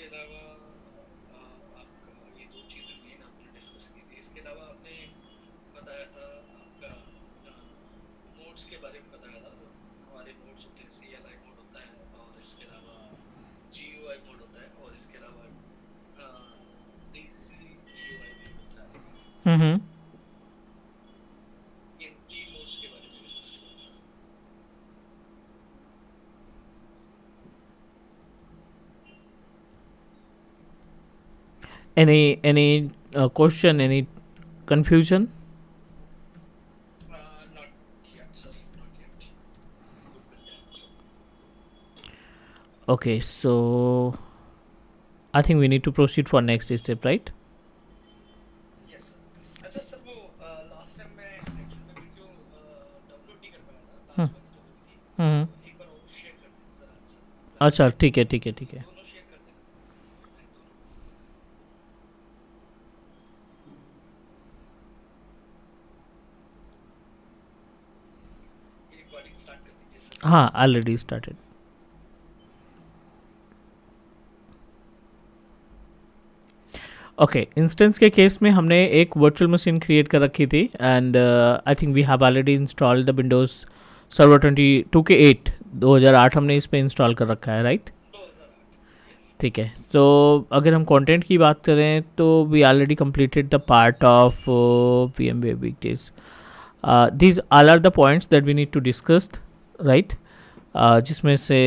अलावा आपका ये दो चीज़ें मेन आपने डिस्कस की थी। इसके अलावा आपने बताया था आपका मोड्स के बारे में बताया था। जो हमारे मोड्स होते हैं, CLI मोड होता है और इसके अलावा GUI मोड होता है और इसके अलावा DCUI मोड होता है। हम्म। इन तीन मोड्स के बारे में डिस्कस किया था। Any question, any confusion? Not yet, sir. Not yet. I'm good with that. So, Okay, so I think we need to proceed for next step, right? yes, sir. अच्छा sir, वो last time मैं actually में video download नहीं कर पाया था, हम्म। Last वाली जो हुई थी। हम्म। तो एक बार और शेयर कर देना सर आंसर, अच्छा, प्रेजेंटेशन ठीक है ठीक है ठीक है। दोनों शेयर कर देना। ऑनलाइन दोनों ये रिकॉर्डिंग स्टार्ट कर दीजिए सर। हाँ, ऑलरेडी स्टार्टेड। ओके, इंस्टेंस के केस में हमने एक वर्चुअल मशीन क्रिएट कर रखी थी and I think we have already installed the Windows server 22 के 8 2008 हमने इस पे इंस्टॉल कर रखा है, राइट? 2008। यस। ठीक है, तो अगर हम कंटेंट की बात करें तो we already completed the part of VMware weekdays. These all are the points that we need to discuss, right? जिसमें से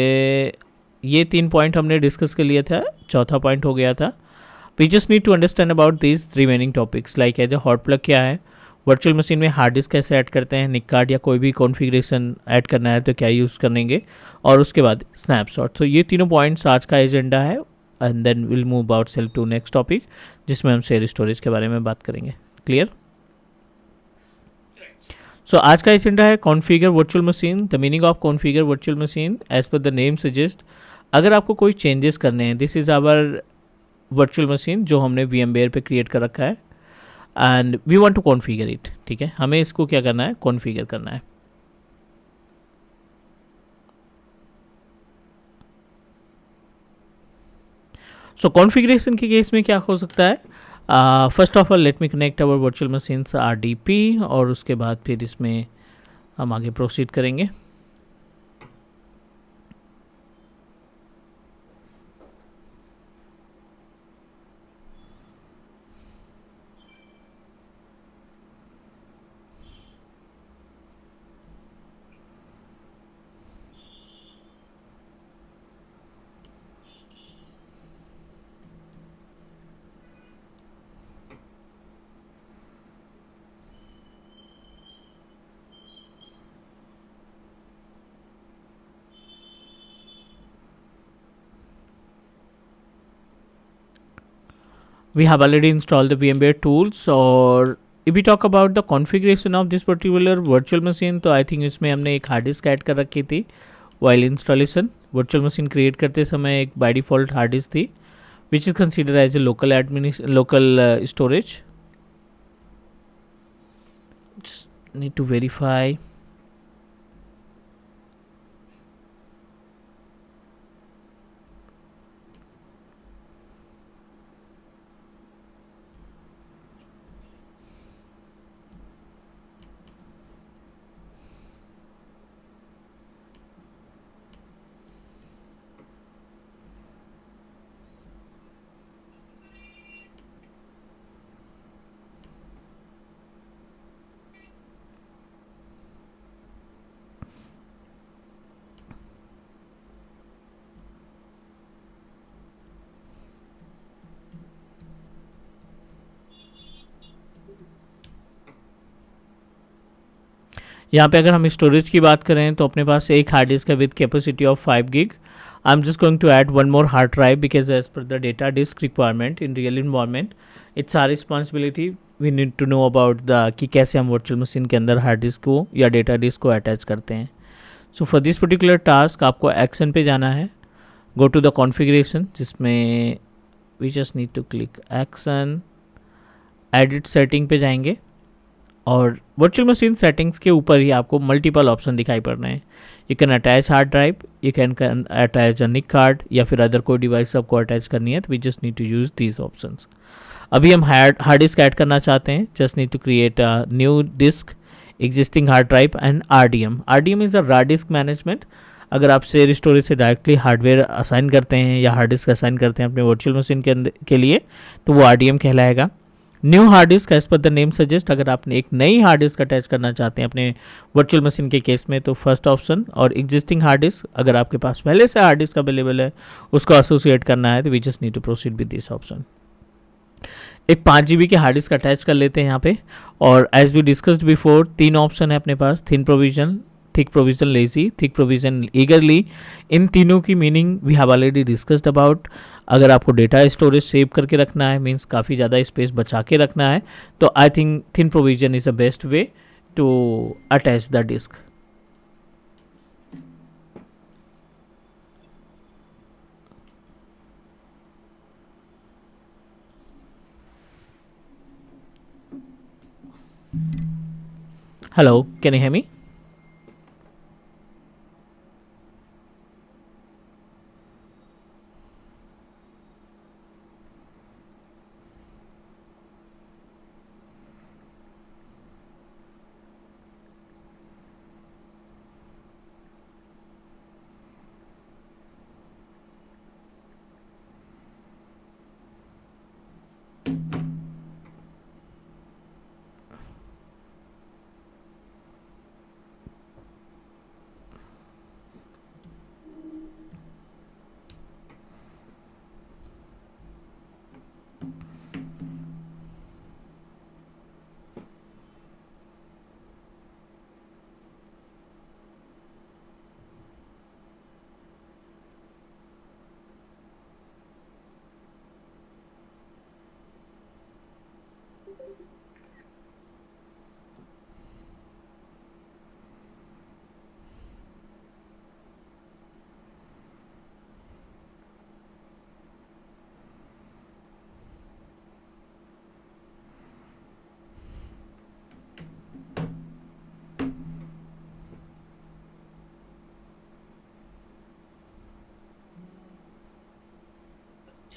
ये 3 पॉइंट हमने डिस्कस कर लिया था, चौथा पॉइंट हो गया था। We just need to understand about this remaining topics like as a hot plug क्या है, वर्चुअल मशीन में हार्ड डिस्क कैसे ऐड करते हैं, निक कार्ड या कोई भी कॉन्फ़िगरेशन ऐड करना है तो क्या यूज़ करेंगे, और उसके बाद स्नैपशॉट। तो ये तीनों पॉइंट्स आज का एजेंडा है and then will move about self to next topic जिसमें हम शेयर स्टोरेज के बारे में बात करेंगे। क्लियर? Right sir. सो आज का एजेंडा है configure virtual machine. The meaning of configure virtual machine as per the name suggest, अगर आपको कोई चेंजेस करने हैं, this is our virtual machine जो हमने VMware पे क्रिएट कर रखा है and we want to configure it. ठीक है, हमें इसको क्या करना है, कॉन्फ़िगर करना है। सो कॉन्फ़िगरेशन के केस में क्या हो सकता है, first of all let me connect our virtual machines RDP और उसके बाद फिर इसमें हम आगे प्रोसीड करेंगे। We have already installed the VMware tools, और if we talk about the configuration of this particular virtual machine, तो I think इसमें हमने एक हार्ड डिस्क ऐड कर रखी थी while installation। Virtual machine create करते समय एक बाय डिफ़ॉल्ट हार्ड डिस्क थी which is considered as a local storage। Just need to verify। यहाँ पे अगर हम स्टोरेज की बात करें तो अपने पास एक हार्ड डिस्क है with capacity of 5 GB। I am just going to add one more hard drive because as per the data disk requirement in real environment it's our responsibility. We need to know about the कि कैसे हम virtual machine के अंदर hard disk को या data disc को attach करते हैं। So for this particular task आपको एक्शन पे जाना है, गो टू द कॉन्फ़िगरेशन जिसमें we just need to click action, edit setting पे जाएंगे और वर्चुअल मशीन सेटिंग्स के ऊपर ही आपको मल्टीपल ऑप्शन दिखाई पड़ रहे हैं. You can attach hard drive, you can attach a NIC card, या फिर अदर कोई डिवाइस आपको अटैच करनी है तो we just need to use these options. अभी हम हार्ड डिस्क ऐड करना चाहते हैं. Just need to create a new disk, existing hard drive and RDM is a raw disk management. अगर आप शेयर स्टोरेज से डायरेक्टली हार्डवेयर असाइन करते हैं या हार्ड डिस्क असाइन करते हैं अपने वर्चुअल मशीन के लिए, तो वो आरडीएम कहलाएगा. New hard disk as per the name suggest, अगर आपने एक नई हार्ड डिस्क अटैच करना चाहते हैं अपने वर्चुअल मशीन के केस में तो फर्स्ट ऑप्शन. और एग्जिस्टिंग हार्ड डिस्क, अगर आपके पास पहले से हार्ड डिस्क अवेलेबल है उसको एसोसिएट करना है तो we just need to proceed with this option. एक 5 GB के हार्ड डिस्क अटैच कर लेते हैं यहाँ पे. और as we discussed before, 3 option है अपने पास: thin provision, thick provision lazy, thick provision eagerly. इन तीनों की meaning we have already discussed about. अगर आपको डेटा स्टोरेज सेव करके रखना है, मीन्स काफ़ी ज़्यादा स्पेस बचा के रखना है, तो I think thin provision is the best way to attach the disk. Hello, can you hear me?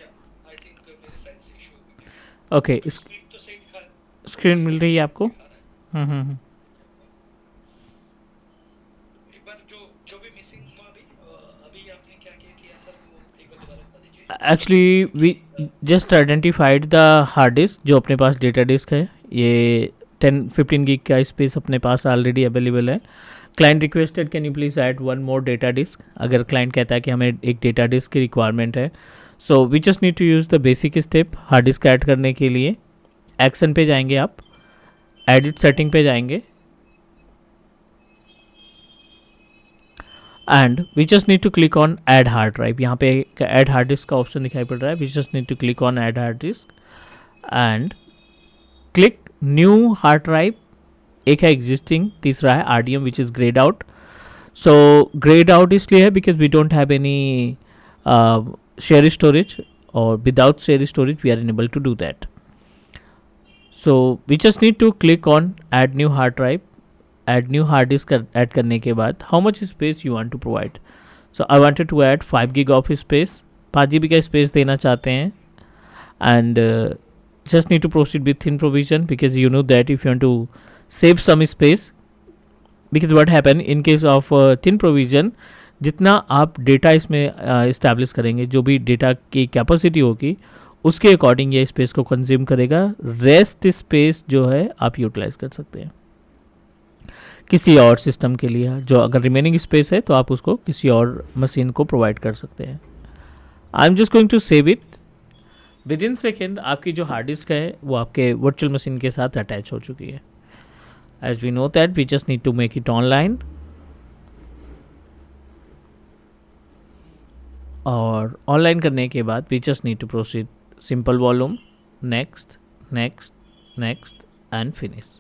या आई थिंक मेरे साइड से इशू हो गया. ओके, तो स्क्रीन तो सही दिखा स्क्रीन मिल रही है आपको? दिखा रहा है. हम्म. एक बार जो जो भी मिसिंग हुआ अभी अभी आपने क्या क्या किया सर, वो एक बार दोबारा बता दीजिए. Actually we just identified the hard disk जो अपने पास डेटा डिस्क है. ये 10-15 गिग का स्पेस अपने पास ऑलरेडी अवेलेबल है. Client requested can you please add one more data disk. अगर क्लाइंट कहता है कि हमें एक डेटा डिस्क की रिक्वायरमेंट है, so we just need to use the basic step. Hard disk add करने के लिए एक्शन पे जाएंगे, आप एडिट सेटिंग पे जाएंगे and we just need to click on add hard drive. यहाँ पे ऐड हार्ड डिस्क का ऑप्शन दिखाई पड़ रहा है. We just need to click on add hard disk and click new hard drive. एक है एग्जिस्टिंग, तीसरा है RDM which is grade out. So grade out इसलिए है because we don't have any share storage, और without share storage we are enable to do that. So we just need to click on add new hard drive. Add new hard disk add करने के बाद how much space you want to provide. So I wanted to add 5 GB of space. 5 GB का space देना चाहते हैं and just need to proceed with thin provision because you know that if you want to save some space, because what happen in case of thin provision, जितना आप data इसमें establish करेंगे, जो भी डेटा की कैपेसिटी होगी उसके according ये स्पेस को कंज्यूम करेगा. रेस्ट स्पेस जो है आप यूटिलाइज कर सकते हैं किसी और सिस्टम के लिए. जो अगर रिमेनिंग स्पेस है तो आप उसको किसी और मशीन को प्रोवाइड कर सकते हैं. I am just going to save it. Within second आपकी जो हार्ड डिस्क है वो आपके वर्चुअल मशीन के साथ अटैच हो चुकी है. As we know that we just need to make it online. और ऑनलाइन करने के बाद we just need to proceed simple volume, next next next and finish.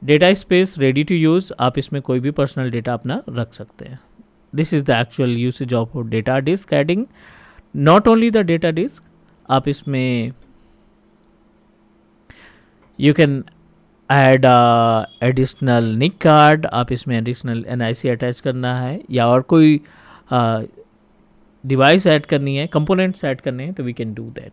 Data space ready to use. आप इसमें कोई भी पर्सनल डेटा अपना रख सकते हैं. This is the actual usage of data disk adding. Not only the data disk, आप इसमें you can add additional NIC card, आप इसमें एडिशनल NIC अटैच करना है या और कोई डिवाइस ऐड करनी है, कंपोनेंट्स ऐड करने हैं, तो we can do that.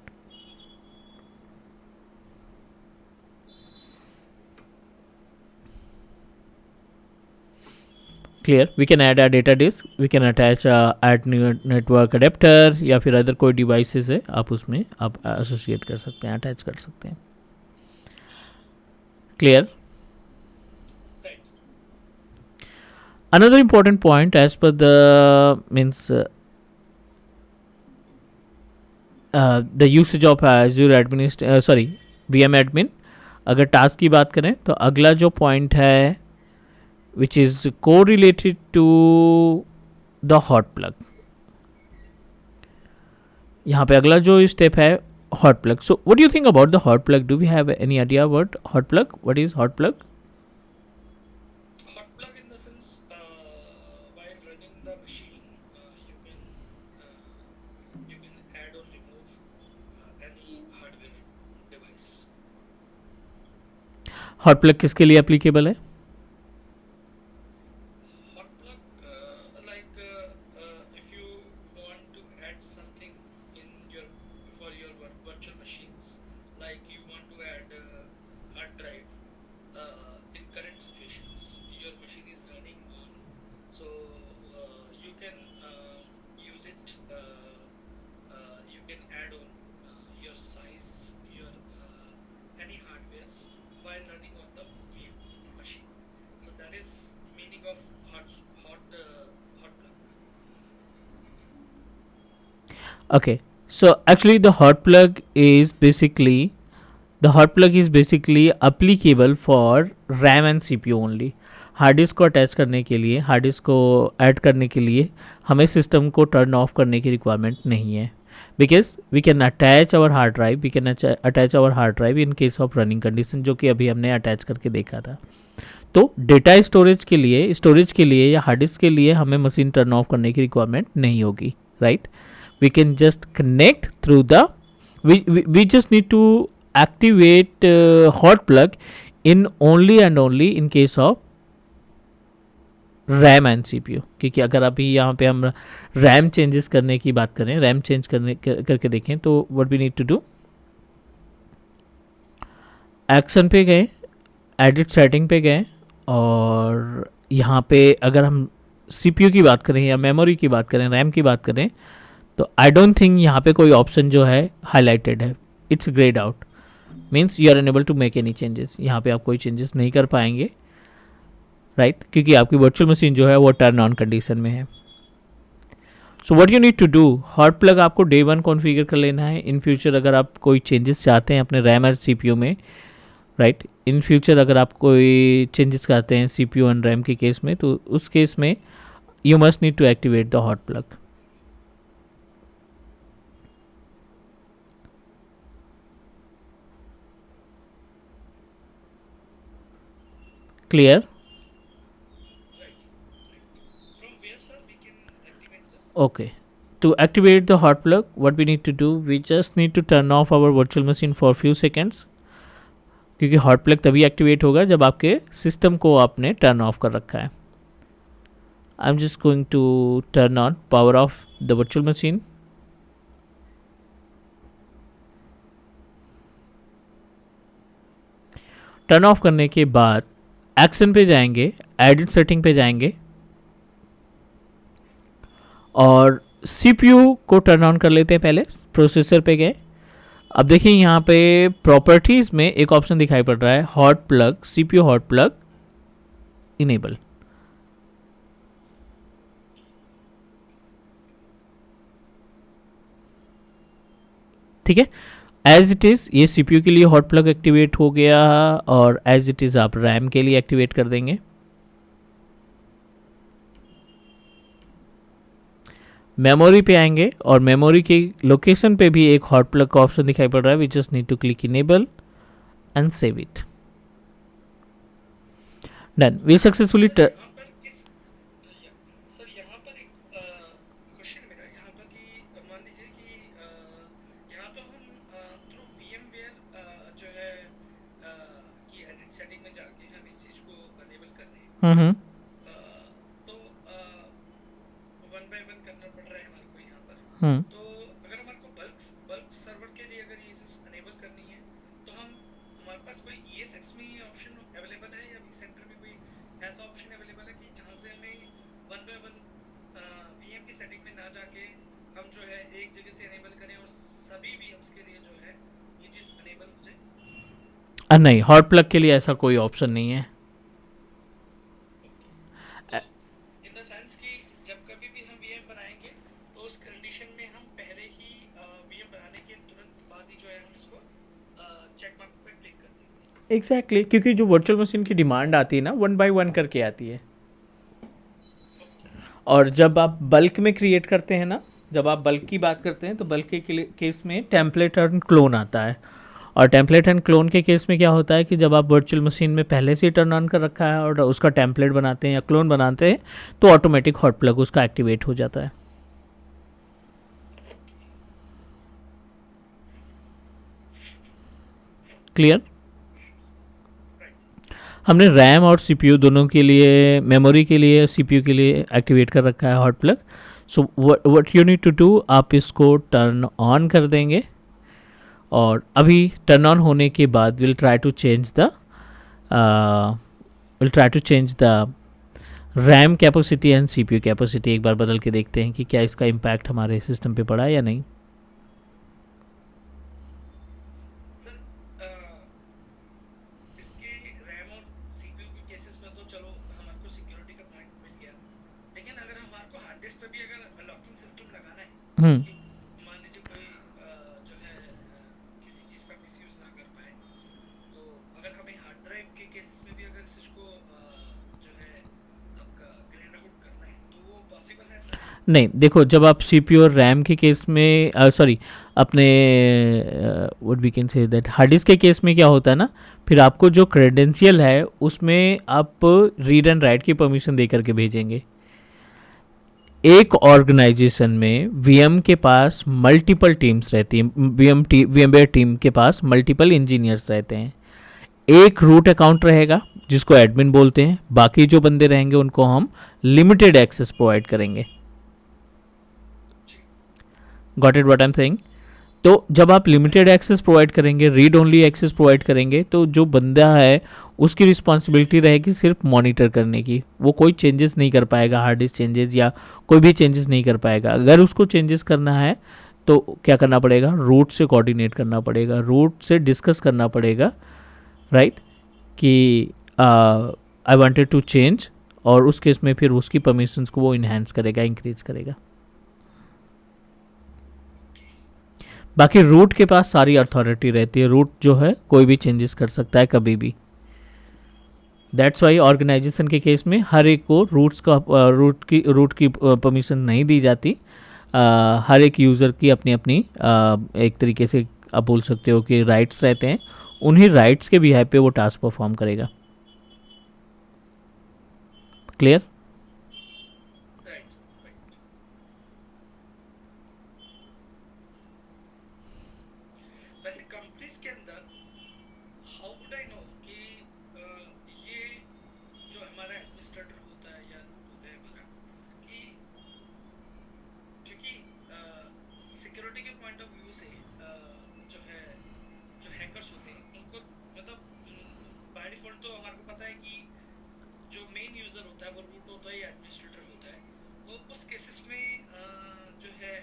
Clear. We can add a data disk, we can attach add network adapter या फिर अदर कोई डिवाइसेस है आप उसमें आप एसोसिएट कर सकते हैं, अटैच कर सकते हैं. Clear. Right. Another important point as per the means the usage of Azure VM admin. अगर टास्क की बात करें तो अगला जो पॉइंट है विच इज को related to the hot plug. यहाँ पे अगला जो स्टेप है hot plug. So what do you think about the hot plug? Do we have any idea about hot plug? What is hot plug? Hot plug in the sense, while running the machine, you can add or remove any hardware device. Hot plug किसके लिए applicable है? Hot plug, if you want to add something in your for your virtual machines, like you want to add hard drive. In current situations, your machine is running on, so you can use it. You can add on your size, your any hardwares while running on the VM machine. So that is meaning of hot plug. Okay, so actually the hot plug is basically applicable for RAM and CPU only. Hard disk को attach करने के लिए, hard disk को add करने के लिए हमें system को टर्न ऑफ करने की रिक्वायरमेंट नहीं है, because we can attach our hard drive, in case of running condition, जो कि अभी हमने अटैच करके देखा था. तो डेटा स्टोरेज के लिए या हार्ड डिस्क के लिए हमें मशीन टर्न ऑफ करने की रिक्वायरमेंट नहीं होगी, right. We can just connect through the we just need to activate hot plug in only and only in case of RAM and CPU. क्योंकि अगर अभी यहाँ पे हम RAM चेंजेस करने की बात करें, RAM चेंज करके देखें, तो what we need to do, action पे गए, एडिट सेटिंग पे गए, और यहाँ पे अगर हम CPU की बात करें या मेमोरी की बात करें, RAM की बात करें, तो आई डोंट थिंक यहाँ पे कोई ऑप्शन जो है हाईलाइटेड है. It's greyed out, means you are unable to make any changes. यहाँ पे आप कोई चेंजेस नहीं कर पाएंगे, राइट, क्योंकि आपकी वर्चुअल मशीन जो है वो टर्न ऑन कंडीशन में है. So what you need to do, hot plug आपको डे 1 कॉन्फ़िगर कर लेना है. इन फ्यूचर अगर आप कोई चेंजेस चाहते हैं अपने रैम और CPU में, राइट, इन फ्यूचर अगर आप कोई चेंजेस करते हैं CPU एंड रैम के केस में, तो उस केस में you must need to activate the hot plug. Clear? Right. From where, sir, we can activate the Okay. To activate the hot plug, what we need to do, we just need to turn off our virtual machine for few seconds. क्योंकि hot plug तभी activate होगा जब आपके system को आपने turn off कर रखा है. I am just going to turn on power off the virtual machine. Turn off करने के बाद एक्शन पे जाएंगे, एडिट सेटिंग पे जाएंगे, और CPU को टर्न ऑन कर लेते हैं. पहले प्रोसेसर पे गए. अब देखिए यहाँ पे प्रॉपर्टीज में एक ऑप्शन दिखाई पड़ रहा है, hot plug, CPU hot plug enable. ठीक है, एज इट इज़ ये CPU के लिए हॉट प्लग एक्टिवेट हो गया, और एज इट इज़ आप रैम के लिए एक्टिवेट कर देंगे. मेमोरी पे आएंगे, और मेमोरी के लोकेशन पे भी एक हॉट प्लग का ऑप्शन दिखाई पड़ रहा है. We just need to click enable and save it. Done. We successfully यहाँ पर इस सर यहाँ पर एक क्वेश्चन मेरा यहाँ पर कि मान लीजिए कि यहाँ तो हम थ्रू VMware जो है की एडिट सेटिंग में जाके हम इस चीज को अनेबल कर रहे हैं, हम्म, तो वन बाय वन करना पड़ रहा है हमारे को यहाँ पर। हम्म। तो अगर हमारे को बल्क बल्क सर्वर के लिए अगर ये चीज अनेबल करनी है, तो हम हमारे पास कोई ESX में ये ऑप्शन अवेलेबल है या vCenter में कोई ऐसा ऑप्शन अवेलेबल है कि जहाँ से हमें वन बाय वन VM की सेटिंग में ना जाके हम जो है एक जगह से अनेबल करें और सभी VMs के लिए जो है ये चीज अनेबल हो जाए? नहीं, हॉट प्लग के लिए ऐसा कोई ऑप्शन नहीं है। तो इन द सेंस कि जब कभी भी हम VM बनाएंगे तो उस कंडीशन में हम पहले ही VM बनाने के तुरंत बाद ही जो है हम इसको चेक मार्क पे क्लिक कर देंगे। एग्जैक्टली, क्योंकि जो वर्चुअल मशीन की डिमांड आती है ना, 1 by 1 करके आती है। और जब आप बल्क में क्रिएट करते हैं ना, जब आप बल्क की बात करते हैं तो बल्क के केस में टेम्पलेट एंड क्लोन आता है। और टेम्पलेट एंड क्लोन के केस में क्या होता है कि जब आप वर्चुअल मशीन में पहले से ही टर्न ऑन कर रखा है और उसका टेम्पलेट बनाते हैं या क्लोन बनाते हैं, तो ऑटोमेटिक हॉट प्लग उसका एक्टिवेट हो जाता है। क्लियर? हमने रैम और सीपीयू दोनों के लिए, मेमोरी के लिए, सीपीयू के लिए एक्टिवेट कर रखा है hot plug. So what you need to do, आप इसको टर्न ऑन कर देंगे और अभी टर्न ऑन होने के बाद will try to change the RAM capacity and CPU capacity. एक बार बदल के देखते हैं कि क्या इसका इम्पैक्ट हमारे सिस्टम पे पड़ा है या नहीं। सर इसके रैम और CPU के केसेस में तो चलो हमारे को सिक्योरिटी का पॉइंट मिल गया, लेकिन अगर हमारे को हार्ड डिस्क पे भी अगर लॉकिंग सिस्टम लगाना है हम्म। कि मान लीजिए कोई जो है किसी चीज का मिसयूज ना कर पाए, तो अगर हमें हार्ड ड्राइव के केसेस में भी अगर इसको जो है आपका ग्रेड आउट करना है तो वो पॉसिबल है सर? नहीं, देखो, जब आप सीपीयू और रैम के केस में, सॉरी, अपने what we can say that hard disk के केस में क्या होता है ना, फिर आपको जो क्रेडेंशियल है उसमें आप रीड एंड राइट की परमिशन दे करके भेजेंगे। एक ऑर्गेनाइजेशन में वीएम के पास मल्टीपल टीम्स रहती हैं, वीएमवेयर टीम के पास मल्टीपल इंजीनियर्स रहते हैं। एक रूट अकाउंट रहेगा जिसको एडमिन बोलते हैं, बाकी जो बंदे रहेंगे उनको हम लिमिटेड एक्सेस प्रोवाइड करेंगे। Got it what I am saying? तो जब आप लिमिटेड एक्सेस प्रोवाइड करेंगे, रीड ओनली एक्सेस प्रोवाइड करेंगे, तो जो बंदा है उसकी रिस्पॉन्सिबिलिटी रहेगी सिर्फ मॉनिटर करने की। वो कोई चेंजेस नहीं कर पाएगा, हार्ड डिस्क चेंजेस या कोई भी चेंजेस नहीं कर पाएगा। अगर उसको चेंजेस करना है तो क्या करना पड़ेगा, रूट से कोऑर्डिनेट करना पड़ेगा, रूट से डिस्कस करना पड़ेगा, राइट, कि आई वांटेड टू चेंज, और उस केस में फिर उसकी परमिशंस को वो इन्हेंस करेगा, इंक्रीज करेगा। बाकी रूट के पास सारी अथॉरिटी रहती है, रूट जो है कोई भी चेंजेस कर सकता है कभी भी। दैट्स वाई ऑर्गेनाइजेशन के केस में हर एक को रूट की परमिशन नहीं दी जाती। हर एक यूज़र की अपनी अपनी एक तरीके से आप बोल सकते हो कि राइट्स रहते हैं, उन्हीं राइट्स के बिहाफ पे वो टास्क परफॉर्म करेगा। क्लियर? Right right. वैसे कंपनीज के अंदर हाउ वुड आई नो कि ये जो हमारा एडमिनिस्ट्रेटर होता है या रूट होता है हमारा, कि क्योंकि सिक्योरिटी के पॉइंट ऑफ व्यू से जो है जो हैकर्स होते हैं उनको मतलब बाय डिफॉल्ट तो हमारे को पता है कि जो मेन यूजर होता है वो रूट होता है या एडमिनिस्ट्रेटर होता है। तो उस केसेस में जो है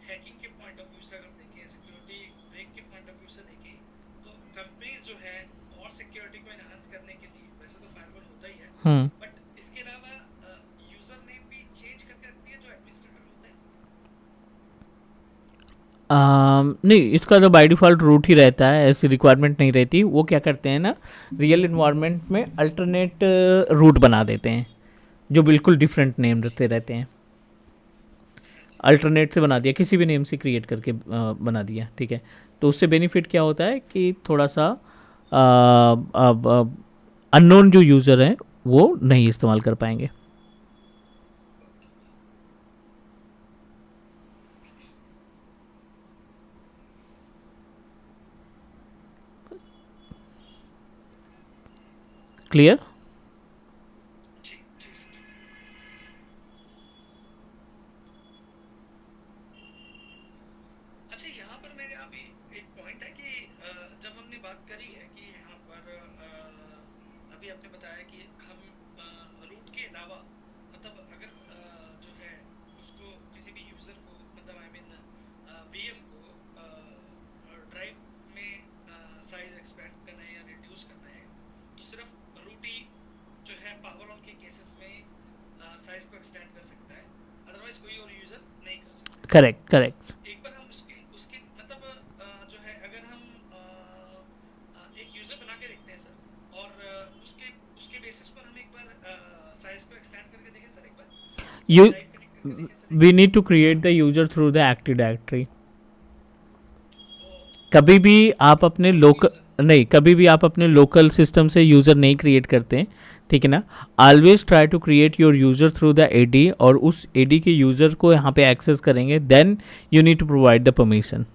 हैकिंग के पॉइंट ऑफ व्यू से अगर देखें, सिक्योरिटी ब्रेक के पॉइंट ऑफ व्यू से देखें, तो कंपनीज जो है और सिक्योरिटी को एनहांस करने के लिए वैसे तो फायरवॉल होता ही है, बट इसके अलावा यूजर नेम भी चेंज करके रखती है जो एडमिनिस्ट्रेटर होता है। नहीं, इसका तो बाय डिफ़ॉल्ट रूट ही रहता है, ऐसी रिक्वायरमेंट नहीं रहती। वो क्या करते हैं ना, रियल इन्वायरमेंट में अल्टरनेट रूट बना देते हैं जो बिल्कुल डिफरेंट नेम रखते रहते हैं। हाँ जी। अल्टरनेट से बना दिया, किसी भी नेम से क्रिएट करके बना दिया, ठीक है। तो उससे बेनिफिट क्या होता है कि थोड़ा सा अननोन जो यूज़र हैं वो नहीं इस्तेमाल कर पाएंगे। क्लियर? जी जी सर। अच्छा, यहाँ पर मेरे अभी एक पॉइंट है कि जब हमने बात करी है कि यहाँ पर अभी आपने बताया कि हम रूट के अलावा, मतलब अगर जो है उसको किसी भी यूजर को, मतलब आई मीन वीएम को ड्राइव में साइज एक्सपेंड करना है या रिड्यूस करना है, तो सिर्फ रूट ही जो है पावर ऑन के केसेस में साइज को एक्सटेंड कर सकता है, अदरवाइज कोई और यूजर नहीं कर सकता है। करेक्ट, तो करेक्ट। एक बार हम उसके उसके मतलब जो है अगर हम एक यूजर बना के देखते हैं सर, और उसके उसके बेसिस पर हम एक बार साइज को एक्सटेंड करके देखें सर, एक बार यू ड्राइव कनेक्ट करके देखें सर एक वी बार। Need to create the user through the active directory. Okay कभी भी ओके आप ओके, अपने विदाउट लोकल, यूजर। नहीं, कभी भी आप अपने लोकल सिस्टम से यूज़र नहीं क्रिएट करते हैं, ठीक है ना? Always try to create your user through the AD, और उस एडी के यूज़र को यहाँ पे एक्सेस करेंगे, then you need to provide the permission.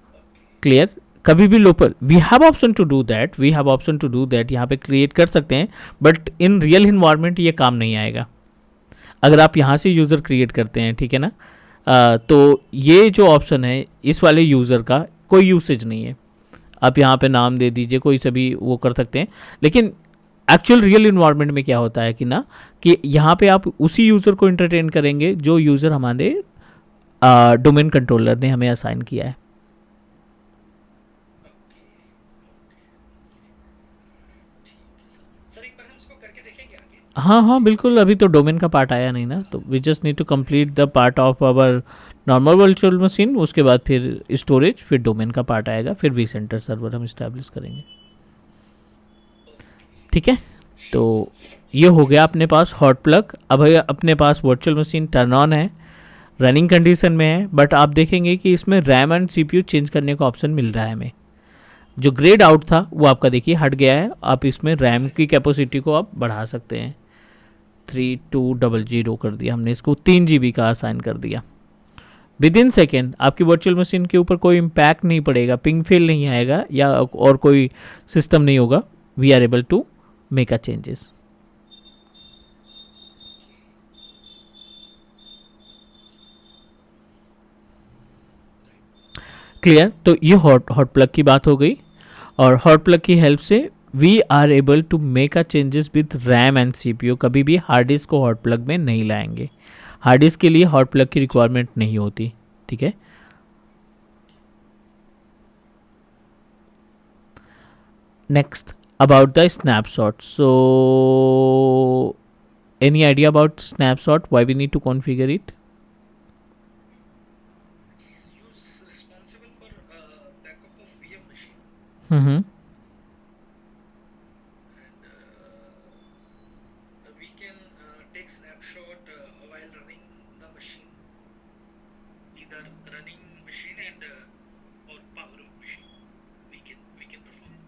Okay clear? कभी भी local, we have option to do that, we have option to do that, यहाँ पे क्रिएट कर सकते हैं, बट इन रियल इन्वायरमेंट ये काम नहीं आएगा अगर आप यहाँ से यूज़र क्रिएट करते हैं, ठीक है ना? तो ये जो ऑप्शन है, इस वाले यूज़र का कोई यूसेज नहीं है। आप यहाँ पे नाम दे दीजिए, कोई से भी वो कर सकते हैं, लेकिन एक्चुअल रियल इन्वायरमेंट में क्या होता है कि ना, कि यहाँ पे आप उसी यूज़र को इंटरटेन करेंगे जो यूज़र हमारे डोमेन कंट्रोलर ने हमें असाइन किया है। ओके ओके ओके, ठीक है सर। सर एक बार हम इसको करके देखेंगे आगे, हाँ हाँ एक बार। बिल्कुल, अभी तो डोमेन का पार्ट आया नहीं ना, तो we just need to complete right the part of our normal virtual machine, उसके बाद फिर स्टोरेज, फिर डोमेन का पार्ट आएगा, फिर वी सेंटर सर्वर हम इस्टेब्लिश करेंगे। ओके, ठीक है, श्योर तो सर। ये हो जी गया सर। अपने पास हॉट प्लग। अब अपने पास वर्चुअल मशीन टर्न ऑन है, रनिंग कंडीशन में है, बट आप देखेंगे कि इसमें रैम एंड सीपीयू चेंज करने का ऑप्शन मिल रहा है हमें। जो ग्रेड आउट था वो आपका देखिए हट गया है, आप इसमें रैम की राइट कैपेसिटी को आप बढ़ा सकते हैं। 3200 कर दिया हमने, इसको 3 GB का असाइन कर दिया। विद इन सेकेंड आपकी वर्चुअल मशीन के ऊपर कोई इम्पैक्ट नहीं पड़ेगा, पिंग फेल नहीं आएगा या और कोई सिस्टम नहीं होगा। We are able to make a changes. Okay right. Clear? तो ये हॉट हॉट प्लग की बात हो गई, और हॉट प्लग की हेल्प से we are able to make a changes with RAM and CPU. कभी भी हार्ड डिस्क को हॉट प्लग में नहीं लाएंगे, हार्ड डिस्क के लिए हॉट प्लग की जी रिक्वायरमेंट नहीं होती। ठीक है, next about the snapshot. So any idea about snapshot, why we need to configure it? It's use responsible for backup of VM machine, Mm-hmm. and we can take snapshot while running the machine, either running machine and or power of machine, we can perform.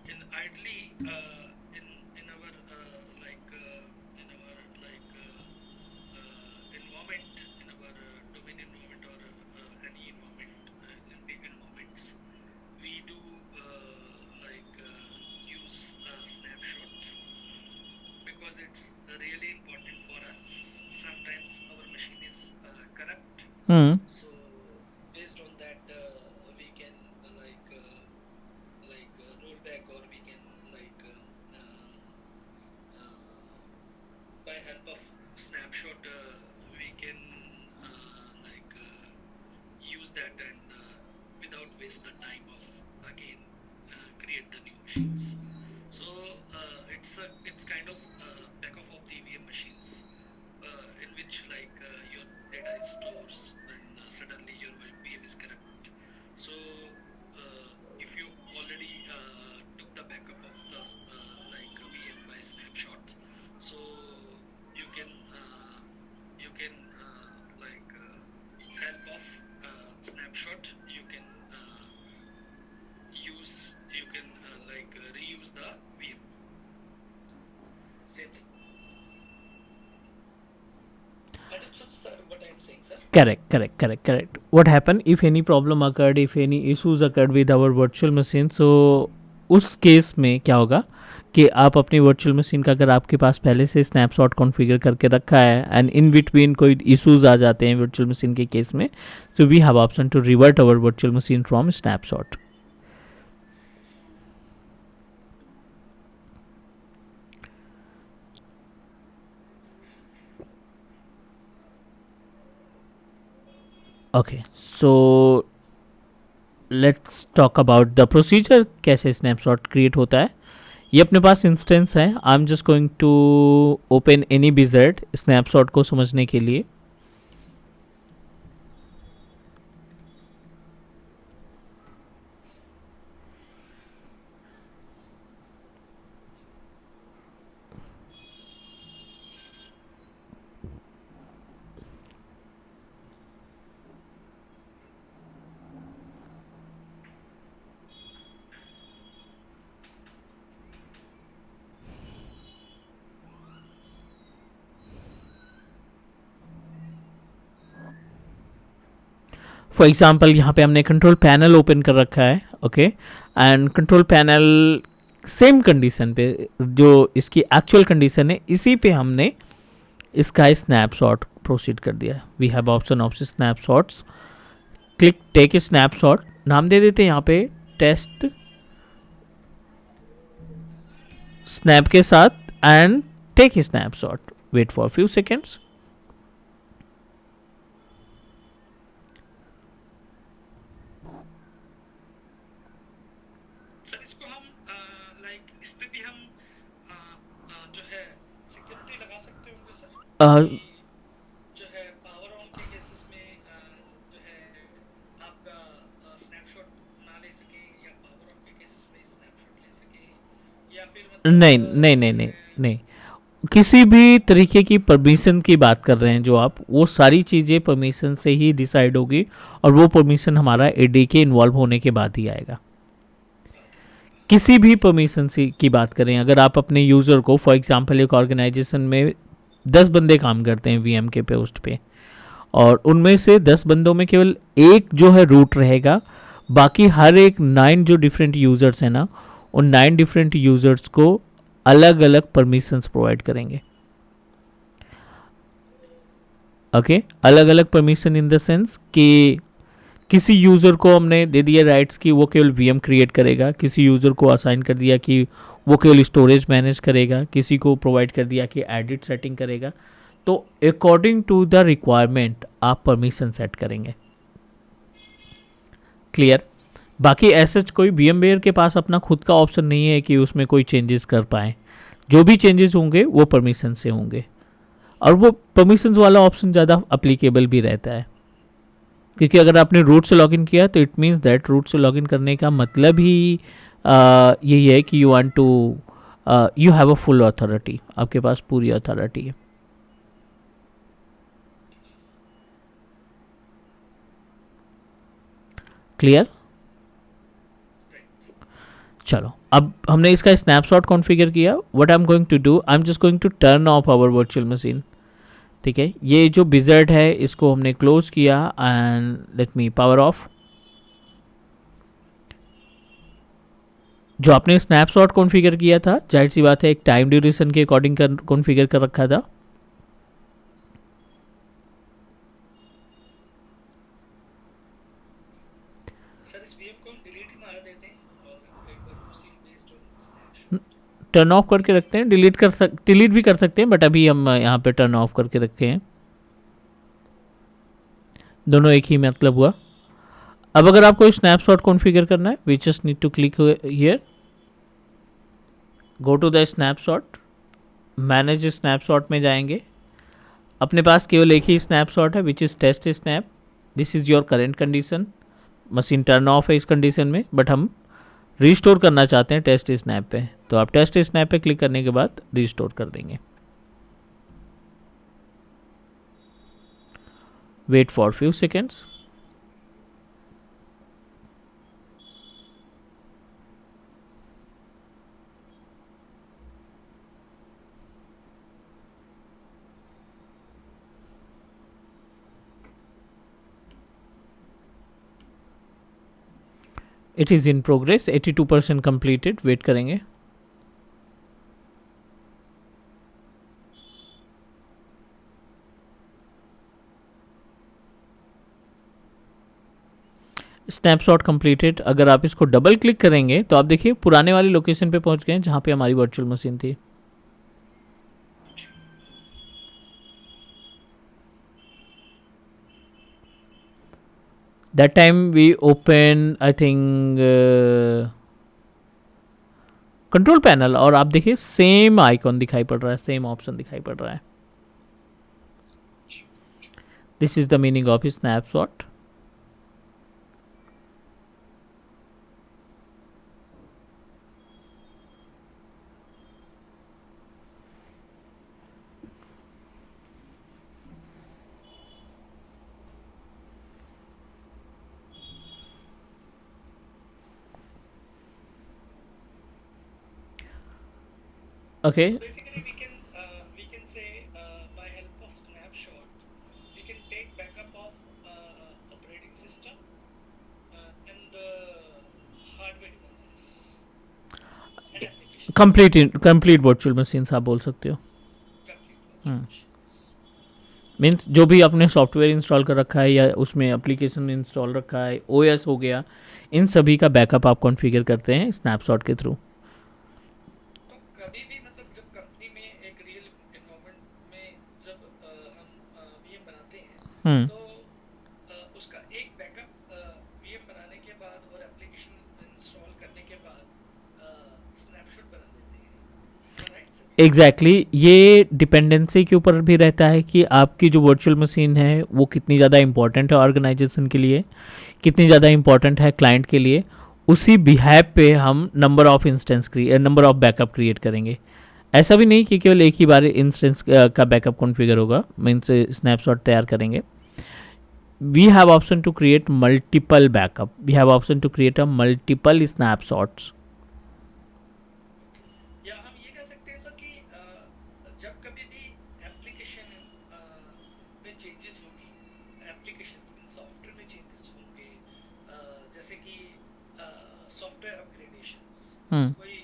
In idly in our in our environment, in our domain environment, or any environment, in big environments, we do use snapshot because it's really important for us. Sometimes our machine is corrupt, Hmm. so based on that we can roll back, or we can by help of snapshot we can use that, and without waste the time of again create the new machines. So it's kind of backup of the VM machines, in which your data is stores, and suddenly your VM is corrupt. So if you already took the backup of the VM by snapshot, so you can help of snapshot, you can reuse the VM. Same thing. Understood, sir, what I am saying, sir. Correct. What happened if any problem occurred, if any issues occurred with our virtual machine, so उस case में क्या होगा कि आप अपनी virtual machine का अगर आपके पास पहले से स्नैपशॉट कॉन्फ़िगर करके रखा है एंड इन बिटवीन कोई इश्यूज आ जाते हैं वर्चुअल मशीन के केस में, so we have option to revert our virtual machine from snapshot. Okay, so let's talk about the procedure. कैसे snapshot create होता है. ये अपने पास इंस्टेंस है. I am just going to open any wizard snapshot को समझने के लिए. फॉर एग्जाम्पल यहाँ पे हमने कंट्रोल पैनल ओपन कर रखा है. Okay, and control panel same condition पे जो इसकी एक्चुअल कंडीशन है इसी पे हमने इसका स्नैपशॉट प्रोसीड कर दिया. We have option of snapshots. Click take snapshot, नाम दे देते हैं यहाँ पे टेस्ट स्नैप के साथ and take snapshot. Wait for few seconds. Sir इसको हम लाइक इस पे भी हम जो है सिक्योरिटी लगा सकते होंगे सर, कि जो है पावर ऑन के केसेस में जो है आपका स्नैपशॉट ना ले सके, या पावर ऑफ के केसेस में स्नैपशॉट ले सके, या फिर मतलब नहीं नहीं नहीं नहीं नहीं, किसी भी तरीके की परमिशन की बात कर रहे हैं जो आप, वो सारी चीज़ें परमिशन से ही डिसाइड होगी और वो परमिशन हमारा एडी के इन्वॉल्व होने के बाद ही आएगा. किसी भी परमिशन की बात करें, अगर आप अपने यूज़र को फॉर एग्जांपल एक ऑर्गेनाइजेशन में 10 बंदे काम करते हैं वीएम के पोस्ट पे, और उनमें से 10 बंदों में केवल एक जो है रूट रहेगा, बाकी हर एक 9 जो डिफरेंट यूज़र्स हैं ना, उन 9 डिफरेंट यूज़र्स को अलग अलग परमिशंस प्रोवाइड करेंगे. ओके, अलग अलग परमिशन इन द सेंस कि किसी यूज़र को हमने दे दिया राइट्स कि वो केवल वीएम क्रिएट करेगा, किसी यूज़र को असाइन कर दिया कि वो केवल स्टोरेज मैनेज करेगा, किसी को प्रोवाइड कर दिया कि एडिट सेटिंग करेगा. तो अकॉर्डिंग टू द रिक्वायरमेंट आप परमिशन सेट करेंगे. क्लियर. बाकी ऐसा कोई VMware के पास अपना खुद का ऑप्शन नहीं है कि उसमें कोई चेंजेस कर पाएँ. जो भी चेंजेस होंगे वो परमिशन से होंगे, और वो परमिशंस वाला ऑप्शन ज़्यादा अप्लीकेबल भी रहता है, क्योंकि अगर आपने रूट से लॉगिन किया तो इट मीन्स दैट रूट से लॉगिन करने का मतलब ही यही है कि you want to you have a full authority, आपके पास पूरी अथॉरिटी है. क्लियर. चलो, अब हमने इसका स्नैपशॉट कॉन्फ़िगर किया. What I am going to do, I am just going to turn off our virtual machine. ठीक है, ये जो विज़ार्ड है इसको हमने क्लोज किया and let me power of. जो आपने स्नैपशॉट कॉन्फ़िगर किया था, जाहिर सी बात है एक टाइम ड्यूरेशन के अकॉर्डिंग कॉन्फ़िगर कर रखा था. सर इस वीएम को हम डिलीट ही मार देते हैं और एक बार उसी based on snapshot. Turn off करके रखते हैं, डिलीट भी कर सकते हैं, बट अभी हम यहाँ पे टर्न ऑफ करके रखे हैं. दोनों एक ही मतलब हुआ. अब अगर आपको स्नैपशॉट कॉन्फ़िगर करना है, we just need to click here, go to the snapshot, manage snapshot में जाएंगे. अपने पास केवल एक ही स्नैपशॉट है which is test snap. This is your current condition. Machine turn off है इस कंडीशन में, बट हम रिस्टोर करना चाहते हैं टेस्ट स्नैप पे, तो आप टेस्ट स्नैप पे क्लिक करने के बाद रिस्टोर कर देंगे. Wait for few seconds. It is in progress, 82% completed, wait करेंगे. Snapshot completed. अगर आप इसको डबल क्लिक करेंगे तो आप देखिए पुराने वाली लोकेशन पे पहुंच गए जहाँ पे हमारी वर्चुअल मशीन थी. That time we open I think control panel, और आप देखिए सेम आइकॉन दिखाई पड़ रहा है, सेम ऑप्शन दिखाई पड़ रहा है. This is the meaning of snapshot. Okay. So basically, we can say by help of snapshot, we can take backup of operating system and hardware devices and applications. Complete virtual machines आप बोल सकते हो. Complete virtual machines. Means जो भी आपने software install कर रखा है या उसमें एप्लीकेशन इंस्टॉल रखा है, ओएस हो गया, इन सभी का बैकअप आप कॉन्फ़िगर करते हैं स्नैपशॉट के थ्रू. तो कभी भी मतलब जब कंपनी में एक रियल एनवायरनमेंट में जब हम वीएम बनाते हैं तो उसका एक बैकअप वीएम बनाने के बाद और एप्लीकेशन इंस्टॉल करने के बाद स्नैपशॉट बना देते हैं, राइट सर? एग्जैक्टली. ये डिपेंडेंसी के ऊपर भी रहता है कि आपकी जो वर्चुअल मशीन है वो कितनी ज़्यादा इंपॉर्टेंट है ऑर्गेनाइजेशन के लिए, कितनी ज़्यादा इंपॉर्टेंट है क्लाइंट के लिए. उसी बिहेव पे हम नंबर ऑफ बैकअप क्रिएट करेंगे. ऐसा भी नहीं कि केवल एक ही बार इंस्टेंस का बैकअप कॉन्फ़िगर होगा, मीन्स स्नैपशॉट तैयार करेंगे. We have option to create multiple backup, we have option to create a multiple snapshots. या हम ये कह सकते हैं सर कि जब कभी भी एप्लीकेशन में चेंजेस होगी, एप्लीकेशंस में सॉफ्टवेयर में चेंजेस होंगे, जैसे कि सॉफ्टवेयर अपग्रेडेशंस, कोई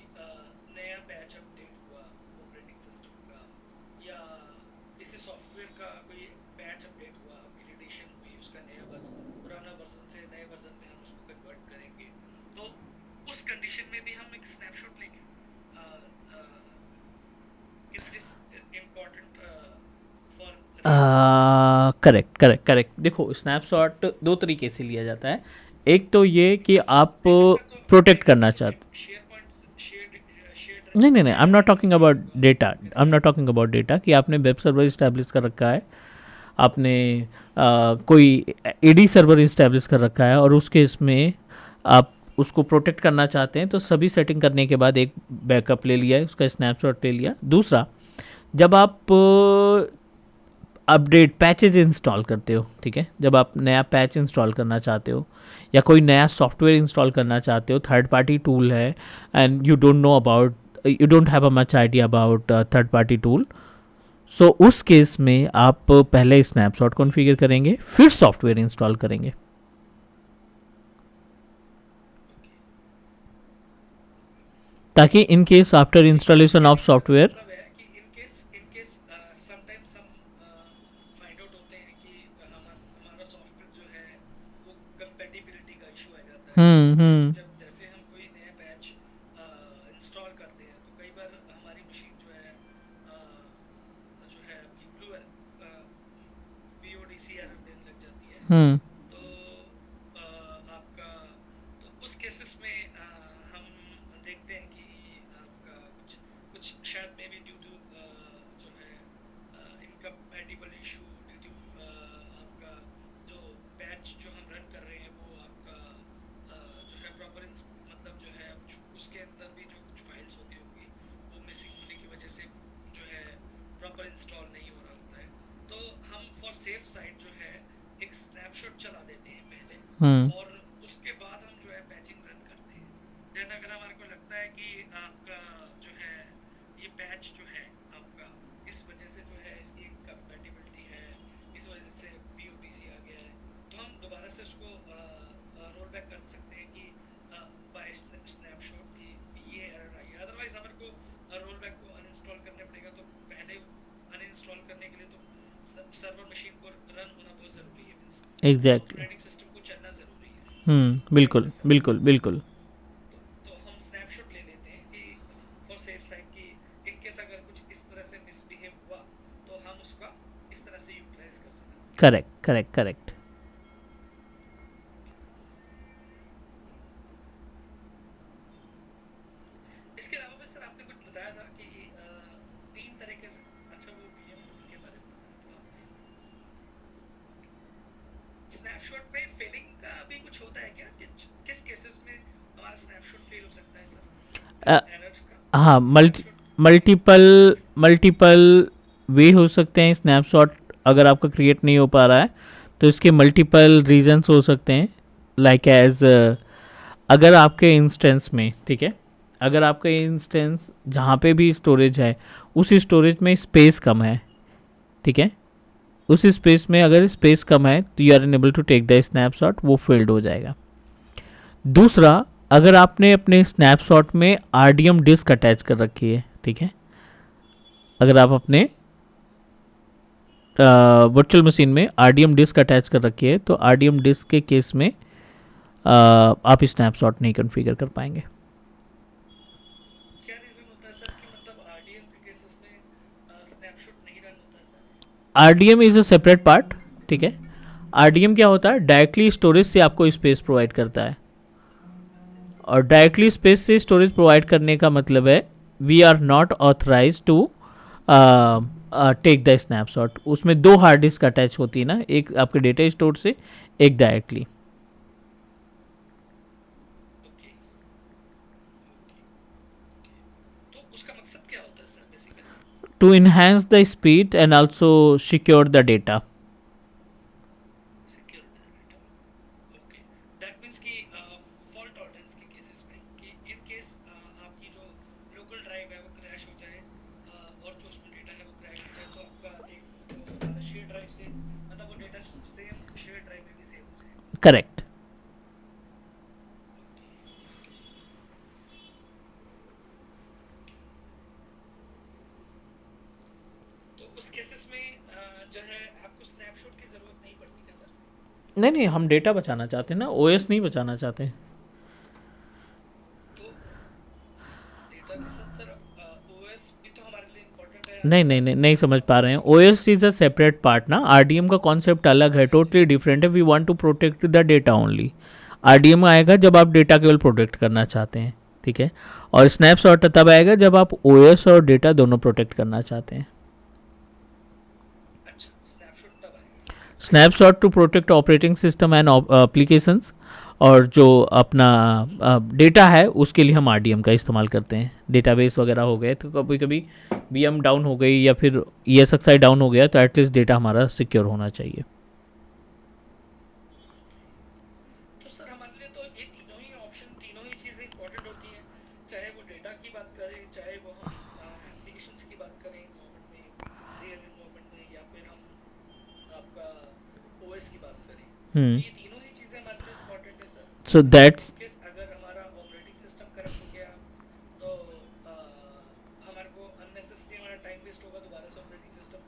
नया पैच अपडेट हुआ ऑपरेटिंग सिस्टम का, या किसी सॉफ्टवेयर का कोई पैच अपडेट हुआ, अपग्रेडेशन हुई, उसका नया वर्जन, पुराना वर्जन से नए वर्जन में हम उसको कन्वर्ट करेंगे, तो उस कंडीशन में भी हम एक स्नैपशॉट लेंगे if it is important for correct correct correct. देखो स्नैपशॉट दो तरीके से लिया जाता है. एक तो ये कि आप प्रोटेक्ट करना चाहते. शेयर पॉइंट्स शेयर्ड नहीं नहीं नहीं, I am not talking about data, I am not talking about data कि आपने वेब सर्वर इस्टेब्लिश कर रखा है, आपने कोई एडी सर्वर इस्टेब्लिश कर रखा है और उस केस में आप उसको प्रोटेक्ट करना चाहते हैं, तो सभी सेटिंग करने के बाद एक बैकअप ले लिया है, उसका स्नैपशॉट ले लिया. दूसरा, जब आप अपडेट पैचेज इंस्टॉल करते हो, ठीक है, जब आप नया पैच इंस्टॉल करना चाहते हो या कोई नया सॉफ्टवेयर इंस्टॉल करना चाहते हो, थर्ड पार्टी टूल है and you don't know about, you don't have a much idea about third party tool, so उस केस में आप पहले स्नैपशॉट कॉन्फ़िगर करेंगे, फिर सॉफ्टवेयर इंस्टॉल करेंगे. ताकि in case after installation of software, मतलब है कि इन केस समटाइम्स हम फाइंड आउट होते हैं कि हमारा सॉफ्टवेयर जो है वो कंपैटिबिलिटी का इशू आ जाता है जब जैसे हम कोई नया पैच इंस्टॉल करते हैं तो कई बार हमारी मशीन जो है ब्लू बीओडीसी एरर देने लग जाती है. तो आपका तो उस केसेस में हम देखते हैं कि आपका कुछ शायद मे बी ड्यू टू जो है इनकम्पैटिबल इशू, ड्यू टू आपका जो पैच जो हम रन कर रहे हैं वो आपका जो है प्रॉपर मतलब जो है उसके अंदर भी जो कुछ फाइल्स होती होंगी वो मिसिंग होने की वजह से जो है प्रॉपर इंस्टॉल नहीं हो रहा होता है. तो हम फॉर सेफ साइड जो है एक स्नैपशॉट चला देते हैं पहले और उसके बाद हम जो है पैचिंग रन करते हैं. देन अगर हमारे को लगता है कि आपका जो है ये पैच जो है आपका इस वजह से जो है इसकी कंपैटिबिलिटी है, इस वजह से बीओडीसी आ गया है, तो हम दोबारा से उसको रोल बैक कर सकते हैं कि बाय स्नैपशॉट की ये एरर आई है। अदरवाइज हमारे को रोल बैक को अनइंस्टॉल करना पड़ेगा, तो पहले अनइंस्टॉल करने के लिए तो सर्वर मशीन को रन होना बहुत जरूरी है, मींस एग्जैक्टली। ऑपरेटिंग सिस्टम को चलना जरूरी है, राइट बिल्कुल सर? बिल्कुल बिल्कुल। तो हम स्नैपशॉट ले लेते हैं कि फॉर सेफ साइड की इन केस अगर कुछ इस तरह से मिसबिहेव हुआ तो हम उसका इस तरह से यूटिलाइज कर सकते हैं। Correct correct correct. इसके अलावा भी सर आपने कुछ बताया था कि तीन तरीके से, अच्छा वो वीएम टूल के बारे में बताया था आपने। स्नैपशॉट पे फेलिंग का भी कुछ होता है क्या, कि किस केसेस में हमारा स्नैपशॉट फेल हो सकता है सर, एरर्स का हाँ, स्नैपशॉट? मल्टीपल वे हो सकते हैं स्नैपशॉट। अगर आपका क्रिएट नहीं हो पा रहा है तो इसके मल्टीपल रीजंस हो सकते हैं। लाइक एज अगर आपके इंस्टेंस में, ठीक है, अगर आपका इंस्टेंस जहाँ पे भी स्टोरेज है उस स्टोरेज में स्पेस कम है, ठीक है, उस स्पेस में अगर स्पेस कम है तो you are unable to take the snapshot, वो फेल्ड हो जाएगा। दूसरा, अगर आपने अपने स्नैपशॉट में आरडीएम डिस्क अटैच कर रखी है, ठीक है, अगर आप अपने वर्चुअल मशीन में आरडीएम डिस्क अटैच कर रखी है तो आरडीएम डिस्क के केस में आप स्नैपशॉट नहीं कॉन्फ़िगर कर पाएंगे। क्या रीजन होता है सर कि मतलब आरडीएम के केसेस में स्नैपशॉट नहीं रन होता है sir? RDM is a separate part, ठीक है। आरडीएम क्या होता है, डायरेक्टली स्टोरेज से आपको स्पेस प्रोवाइड करता है, और डायरेक्टली स्पेस से स्टोरेज प्रोवाइड करने का मतलब है we are not authorize to take the snapshot. उसमें दो हार्ड डिस्क अटैच होती है ना, एक आपके डेटा स्टोर से, एक डायरेक्टली। ओके, तो उसका मकसद क्या होता है sir basically? To enhance the speed and also secure the data. Secure data, okay. That means कि फॉल्ट टॉलरेंस के केसेस में कि इन केस आपकी जो लोकल ड्राइव है वो क्रैश हो जाए, और जो उसमें डेटा है वो क्रैश हो जाए, तो आपका एक जो हमारा शेयर ड्राइव से, मतलब वो डेटा सेम शेयर ड्राइव में भी सेव हो जाएगा। करेक्ट। तो उस केसेस में जो है आपको स्नैपशॉट की जरूरत नहीं पड़ती क्या सर? नहीं नहीं, हम डेटा बचाना चाहते हैं ना, ओएस नहीं बचाना चाहते। तो डेटा के साथ सर ओएस भी तो हमारे लिए इम्पोर्टेंट है। नहीं नहीं नहीं, नहीं समझ पा रहे हैं। OS is a separate part ना, आरडीएम का कॉन्सेप्ट अलग है, टोटली डिफरेंट है। We want to protect the data only. RDM आएगा जब आप डेटा केवल प्रोटेक्ट करना चाहते हैं, ठीक है, और स्नैपशॉट तब आएगा जब आप ओएस और डेटा दोनों प्रोटेक्ट करना चाहते हैं। अच्छा, स्नैपशॉट तब आएगा। Snapshot to protect operating system and applications, और जो अपना डेटा है उसके लिए हम आरडीएम का इस्तेमाल करते हैं। डेटाबेस वगैरह हो गए तो कभी कभी वीएम डाउन हो गई या फिर ईएसएक्सआई डाउन हो गया तो एटलीस्ट डेटा हमारा सिक्योर होना चाहिए। तो सर हमारे लिए तो ये तीनों ही ऑप्शन, तीनों ही चीजें इंपॉर्टेंट होती हैं, चाहे वो डेटा की बात करें, चाहे वो हम एप्लीकेशंस की बात करें इन्वायरमेंट में, रियल इन्वायरमेंट में, या फिर हम आपका ओएस की बात करें। हम्म। ये तीनों ही चीजें हमारे लिए इंपॉर्टेंट है सर। सो दैट्स, इनकेस अगर हमारा ऑपरेटिंग सिस्टम करप्ट हो गया तो हमारे को अननेसेसरी हमारा टाइम वेस्ट होगा दोबारा से ऑपरेटिंग सिस्टम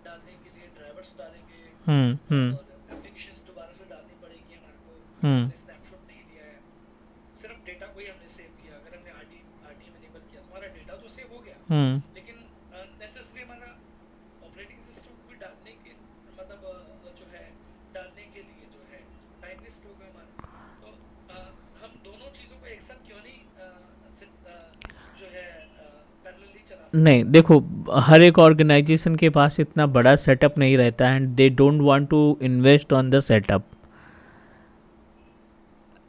डालने के लिए, ड्राइवर्स डालेंगे हम्म। और एप्लीकेशंस दोबारा से डालनी पड़ेगी हमारे को। हम्म। हमने स्नैपशॉट नहीं लिया है, सिर्फ डेटा को ही हमने सेव किया। अगर हमने आरडीएम एनेबल किया तो हमारा डेटा तो सेव हो गया, लेकिन नेसेसरी हमारा ऑपरेटिंग सिस्टम को भी डालने के, मतलब जो है डालने के लिए जो है टाइम वेस्ट होगा हमारा। तो हम दोनों चीजों को एक साथ क्यों नहीं जो है पैरेलली चला सकते? नहीं, देखो, हर एक ऑर्गेनाइजेशन के पास इतना बड़ा सेटअप नहीं रहता है and they don't want to invest on the setup.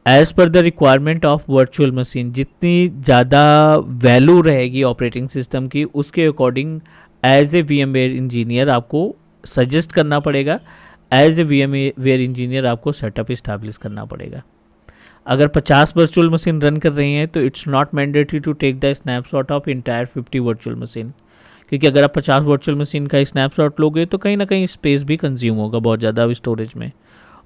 As per the requirement of virtual machine, जितनी ज़्यादा वैल्यू रहेगी ऑपरेटिंग सिस्टम की, उसके according as a VMware engineer आपको सजेस्ट करना पड़ेगा, एज ए वीएमवेयर इंजीनियर आपको सेटअप इस्टेब्लिश करना पड़ेगा। अगर 50 वर्चुअल मशीन रन कर रही हैं तो it's not mandatory to take the snapshot of entire 50 virtual machine, क्योंकि अगर आप 50 वर्चुअल मशीन का स्नैपशॉट लोगे तो कहीं ना कहीं स्पेस भी कंज्यूम होगा बहुत ज़्यादा स्टोरेज में,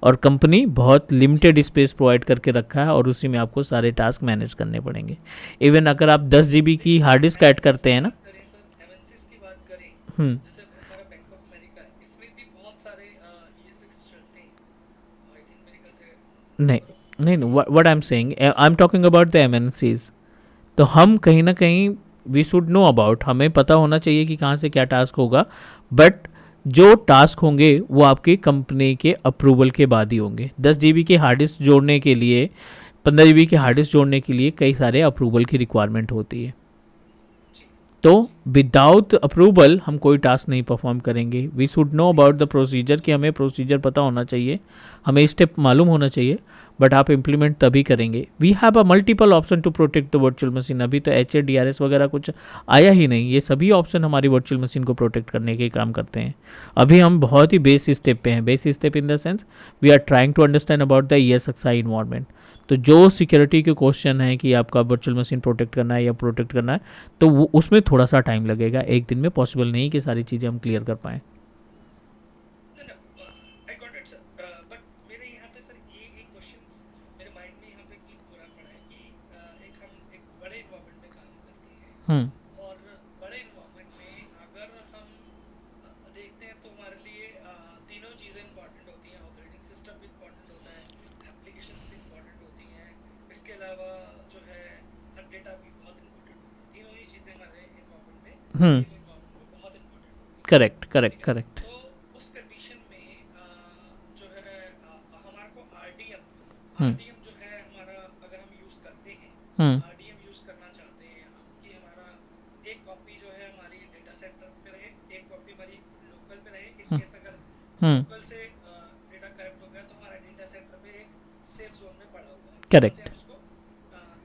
और कंपनी बहुत लिमिटेड स्पेस प्रोवाइड करके रखा है और उसी में आपको सारे टास्क मैनेज करने पड़ेंगे. इवन अगर आप 10 GB की लेकिन hard sir disk add MNCs करते की हैं ना. बात करें, सर एमएनसीज की बात करें, हम्म. जैसे हमारा बैंक ऑफ अमेरिका है, इसमें भी बहुत सारे ई6 चलते हैं, आई थिंक मेरे ख्याल से नहीं नंबर ऑफ नहीं, व्हाट आई एम ई6. Saying, I am talking about the MNCs. तो हम कहीं ना कहीं वी शुड नो अबाउट, हमें पता होना चाहिए कि कहाँ से क्या टास्क होगा. बट जो टास्क होंगे वो आपकी कंपनी के अप्रूवल के बाद ही होंगे. 10 GB की हार्ड डिस्क जोड़ने के लिए, 15 GB की हार्ड डिस्क जोड़ने के लिए कई सारे अप्रूवल की रिक्वायरमेंट होती है. जी तो विदाउट अप्रूवल हम कोई टास्क नहीं परफॉर्म करेंगे. वी शुड नो नहीं अबाउट कर द सकते. प्रोसीजर, कि हमें प्रोसीजर पता होना चाहिए, हमें स्टेप मालूम होना चाहिए. बट आप इम्प्लीमेंट तभी करेंगे. We have a multiple option to protect the virtual machine. अभी तो HADRS वगैरह कुछ आया ही नहीं. ये सभी ऑप्शन हमारी वर्चुअल मशीन को प्रोटेक्ट करने के काम करते हैं. अभी हम बहुत ही बेस स्टेप पे हैं. Base step in the sense we are trying to understand about the ESXi environment. तो जो सिक्योरिटी के क्वेश्चन है कि आपका वर्चुअल मशीन प्रोटेक्ट करना है या प्रोटेक्ट करना है, तो वो उसमें थोड़ा सा टाइम लगेगा. एक दिन में पॉसिबल नहीं कि सारी चीज़ें हम क्लियर कर पाएँ. No, no, I got it, sir. But मेरे यहाँ पे सर ये एक क्वेश्चन मेरे माइंड में यहाँ पे क्लिक हो रहा पड़ा है कि एक हम एक बड़े इन्वायरमेंट में काम करते हम्म. हैं, और बड़े इन्वायरमेंट में अगर हम देखते हैं तो हमारे लिए तीनों चीज़ें इंपॉर्टेंट होती हैं. ऑपरेटिंग सिस्टम भी इंपॉर्टेंट होता है, एप्लीकेशंस भी इंपॉर्टेंट होती हैं, इसके अलावा जो है डेटा भी बहुत इंपॉर्टेंट होता है. तीनों ही चीज़ें हमारे इन्वायरमेंट में, हम्म. बड़े इन्वायरमेंट में बहुत इंपॉर्टेंट होती हैं. करेक्ट करेक्ट ठीक है. करेक्ट. तो उस कंडीशन में जो है हमारे को आरडीएम हम्म. आरडीएम जो है हमारा, अगर हम यूज़ करते हैं, हम्म. आरडीएम यूज़ करना चाहते हैं हम, कि हमारा एक कॉपी जो है हमारी डेटा सेंटर पे रहे, एक कॉपी हमारी लोकल पे रहे. इन हम्म. केस अगर हम्म. लोकल से डेटा करप्ट हो गया तो हमारा डेटा सेंटर पे एक सेफ जोन में पड़ा हुआ है, वहाँ से करेक्ट. हम इसको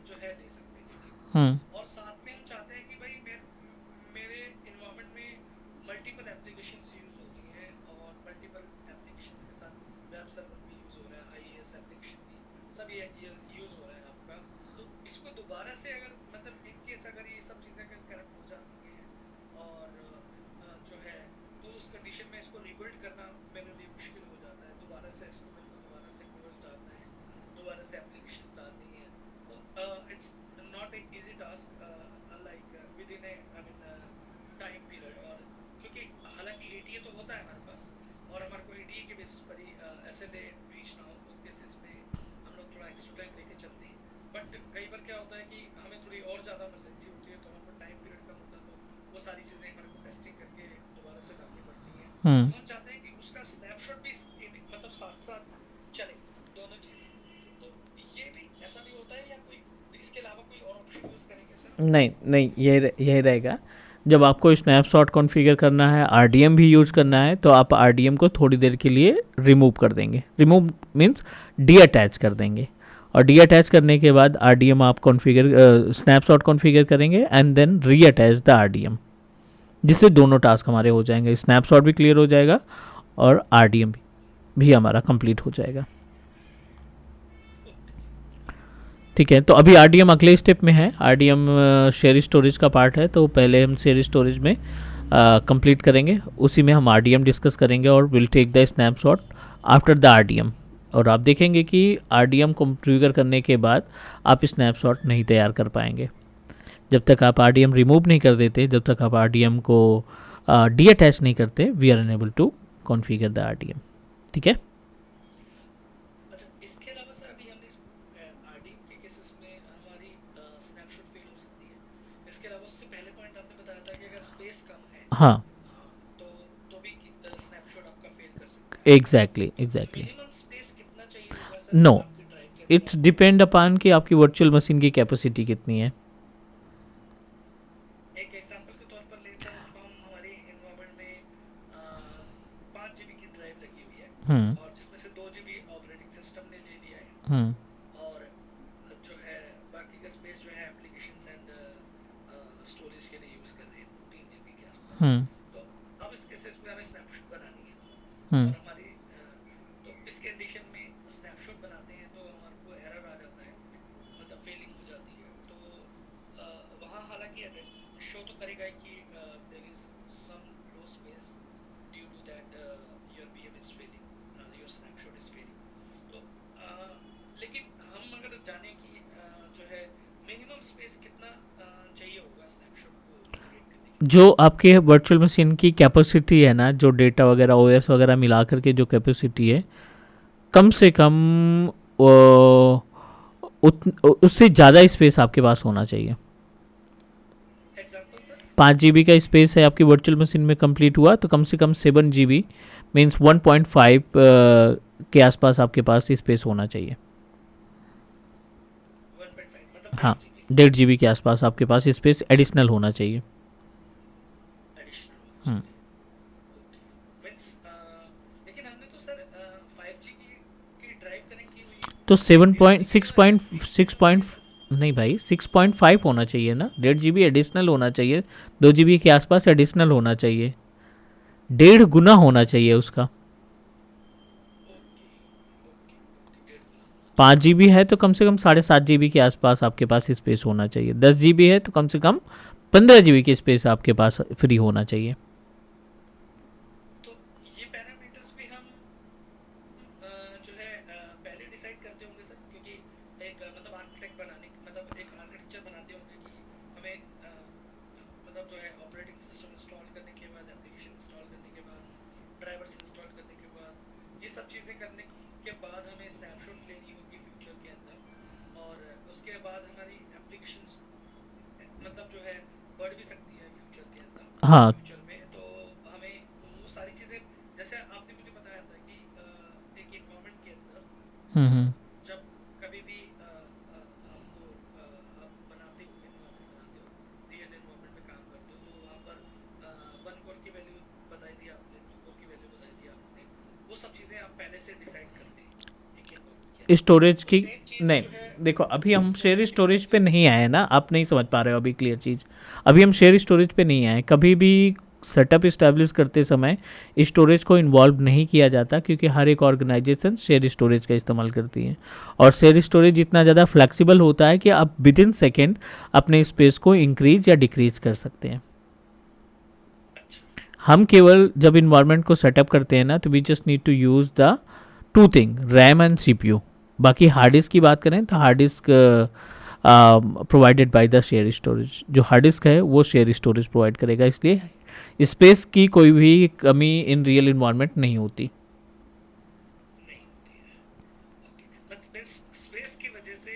जो है ले सकते हैं डेटा को. हम्म. और साथ में हम चाहते हैं कि भाई मेरे इन्वायरमेंट में मल्टीपल एप्लीकेशंस यूज होती हैं, और मल्टीपल एप्लीकेशंस के साथ वेब सर्वर भी यूज हो रहा है, आईएएस एप्लीकेशन भी, सब ये यूज हो रहा है आपका. तो इसको दोबारा से अगर मतलब इन केस अगर ये सब चीज़ें अगर करप्ट हो जाती हैं और जो है, तो उस कंडीशन में इसको रिबिल्ड करना मेरे लिए मुश्किल हो जाता है. दोबारा से इसको मेरे को दोबारा से कोर्स डालना है, दोबारा से एप्लीकेशंस डालनी है. It's not a easy task, like with in A I mean time period. और क्योंकि हालांकि एटीए तो होता है हमारे पास, और हमारे को एटीए के बेसिस पर ही एसएलए रीच ना हो, उस बेसिस पे हम लोग थोड़ा एक्स्ट्रा टाइम लेके चलते हैं. बट कई बार क्या होता है कि हमें थोड़ी और ज़्यादा इमरजेंसी होती है, तो हमारे को टाइम पीरियड कम होता है, तो वो सारी चीज़ें हमारे को टेस्टिंग करके दोबारा से डालनी पड़ती हैं. हम्म. तो हम चाहते हैं कि उसका स्नैपशॉट भी मतलब साथ साथ चले, दोनों चीज़ें. तो ये भी ऐसा भी होता है, या कोई इसके अलावा कोई और ऑप्शन यूज़ करेंगे सर? नहीं नहीं, यही रहेगा. जब आपको स्नैपशॉट कॉन्फ़िगर करना है, आरडीएम भी यूज़ करना है, तो आप आरडीएम को थोड़ी देर के लिए रिमूव कर देंगे. रिमूव मीन्स डी अटैच कर देंगे. और डी अटैच करने के बाद आरडीएम आप कॉन्फ़िगर, स्नैपशॉट कॉन्फ़िगर करेंगे एंड देन री अटैच द आरडीएम, जिससे दोनों टास्क हमारे हो जाएंगे. स्नैपशॉट भी क्लियर हो जाएगा और आरडीएम भी हमारा कंप्लीट हो जाएगा. ठीक है. तो अभी आरडीएम अगले स्टेप में है. आरडीएम शेयर स्टोरेज का पार्ट है, तो पहले हम शेयर स्टोरेज में कंप्लीट करेंगे. उसी में हम आरडीएम डिस्कस करेंगे और will take the snapshot after the RDM. और आप देखेंगे कि आरडीएम कॉन्फ़िगर करने के बाद आप स्नैपशॉट नहीं तैयार कर पाएंगे. जब तक आप आरडीएम रिमूव नहीं कर देते, जब तक आप आरडीएम को डी अटैच नहीं करते, we are unable to configure the RDM. ठीक है. अच्छा, इसके अलावा सर अभी हमने आरडीएम के केसेस में हमारी स्नैपशॉट फेल हो सकती है. इसके अलावा उससे पहले पॉइंट आपने बताया था कि अगर स्पेस कम है, हाँ. तो भी स्नैपशॉट आपका फेल कर सकता है. Exactly exactly. मिनिमम स्पेस कितना चाहिए होगा सर नो, आपके ड्राइव के इट्स अंदर? डिपेंड अपॉन कि आपकी वर्चुअल मशीन की कैपेसिटी कितनी है. एक एग्जांपल के तौर पर लें सर, उसको हम हमारे एनवायरनमेंट में 5 GB की ड्राइव लगी हुई है, हम्म. और जिसमें से 2 GB ऑपरेटिंग सिस्टम ने ले लिया है, हम्म. और जो है बाकी का स्पेस जो है एप्लीकेशंस एंड स्टोरेज के लिए यूज कर रहे हैं 3 GB के आसपास. हम्म. तो अब इस केसेस में हमें स्नैपशॉट बनानी है, हम्म. और हमारी तो इस कंडीशन में स्नैपशॉट बनाते हैं तो हमारे को एरर आ जाता है, मतलब फेलिंग हो जाती है. तो वहाँ हालांकि शो तो करेगा ही कि there is some low space due to that your VM is failing, your snapshot is failing. लेकिन हम अगर जाने कि जो है मिनिमम स्पेस कितना चाहिए होगा स्नैपशॉट को क्रिएट करने के जो आपके वर्चुअल मशीन की कैपेसिटी है ना, जो डेटा वगैरह ओएस वगैरह मिला करके जो कैपेसिटी है, कम से कम उससे ज़्यादा स्पेस आपके पास होना चाहिए। लिए? Example sir. 5 GB का स्पेस है आपकी वर्चुअल मशीन में कंप्लीट हुआ, तो कम से कम 7 GB मीन्स 1.5 के आसपास आपके पास स्पेस होना चाहिए। 1.5 मतलब हाँ, 1.5 GB 1.5 GB के आसपास आपके पास स्पेस एडिशनल होना चाहिए। एडिशनल होना हम्म, चाहिए। ओके मींस लेकिन हमने तो सर 5G की ड्राइव कनेक्ट की हुई है, तो ये सेवन डेढ़ पॉइंट जीबी सिक्स और पॉइंट एक सिक्स जीबी होना पॉइंट चाहिए सर। नहीं भाई, 6.5 होना चाहिए ना, 1.5 GB एडिशनल होना चाहिए, 2 GB के आसपास एडिशनल होना चाहिए, 1.5 गुना होना चाहिए उसका। ओके ओके ओके 1.5 गुना होना पाँच चाहिए। जी बी है तो कम से कम 7.5 GB के आसपास आपके पास स्पेस होना चाहिए, 10 GB है तो कम से कम 15 GB की स्पेस आपके पास फ्री होना चाहिए। तो ये पैरामीटर्स भी हम जो है पहले डिसाइड करते होंगे सर, क्योंकि एक मतलब आर्किटेक्ट बनाने मतलब एक आर्किटेक्चर बनाते होंगे कि हमें मतलब जो है ऑपरेटिंग सिस्टम इंस्टॉल करने के बाद, एप्लीकेशन इंस्टॉल करने के बाद, ड्राइवर्स इंस्टॉल करने के बाद, ये सब चीज़ें करने के बाद हमें स्नैपशॉट लेनी होगी फ्यूचर के अंदर, और उसके बाद हमारी एप्लीकेशन मतलब जो है बढ़ भी सकती है फ्यूचर के अंदर, हाँ। फ्यूचर में तो हमें वो सारी चीज़ें, जैसे आपने मुझे बताया था कि एक इन्वायरमेंट के अंदर हम्म। जब कभी भी आपको आप बनाते हो इन्वायरमेंट, बनाते हो रियल इन्वायरमेंट में काम करते हो, तो वहाँ पर 1 कोर की वैल्यू बताई थी आपने, 2 कोर की वैल्यू बताई थी आपने, वो सब चीज़ें आप पहले से डिसाइड करते हैं एक इन्वायरमेंट के अंदर। स्टोरेज तो की सेम चीज़ नहीं, जो है देखो अभी हम शेयर स्टोरेज के स्टोरेज पे के अंदर नहीं भी आए होगी। ना, आप नहीं समझ पा रहे हो अभी क्लियर चीज़। अभी हम शेयर स्टोरेज पे नहीं आए, कभी भी सेटअप इस्टेब्लिश करते समय स्टोरेज को इन्वॉल्व नहीं किया जाता, क्योंकि हर एक ऑर्गेनाइजेशन शेयर स्टोरेज का इस्तेमाल करती है। और शेयर स्टोरेज इतना ज़्यादा फ्लेक्सिबल होता है कि आप विद इन सेकेंड अपने स्पेस को इंक्रीज या डिक्रीज कर सकते हैं। अच्छा। हम केवल जब इन्वायरमेंट को सेटअप करते हैं ना, तो we just need to use the two thing, RAM and CPU. बाकी हार्ड डिस्क की बात करें तो hard disk provided by the share storage, जो हार्ड डिस्क है वो शेयर स्टोरेज प्रोवाइड करेगा, इसलिए स्पेस की कोई भी कमी इन रियल इन्वायरमेंट नहीं होती। नहीं होती है। ओके बट स्पेस की वजह से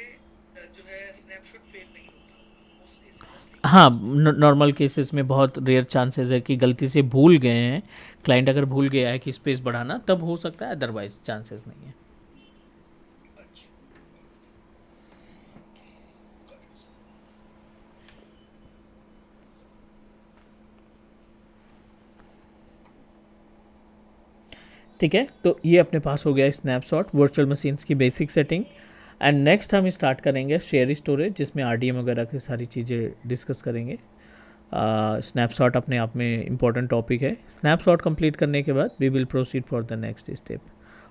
जो है स्नैपशॉट फेल नहीं होता होगा मोस्टली, समझ लीजिए हाँ, इसमें। नॉर्मल केसेस में बहुत रेयर चांसेस है कि गलती से भूल गए हैं, क्लाइंट अगर भूल गया है कि स्पेस बढ़ाना, तब हो सकता है, अदरवाइज चांसेस नहीं है। अच्छा got it, sir. Okay, got it, sir. ठीक है, तो ये अपने पास हो गया स्नैपशॉट वर्चुअल मशीन्स की बेसिक सेटिंग। एंड नेक्स्ट हम स्टार्ट करेंगे शेयर स्टोरेज, जिसमें आरडीएम वगैरह की सारी चीज़ें डिस्कस करेंगे। स्नैपशॉट अपने आप में इम्पॉर्टेंट टॉपिक है। स्नैपशॉट कंप्लीट करने के बाद we will proceed for the next step.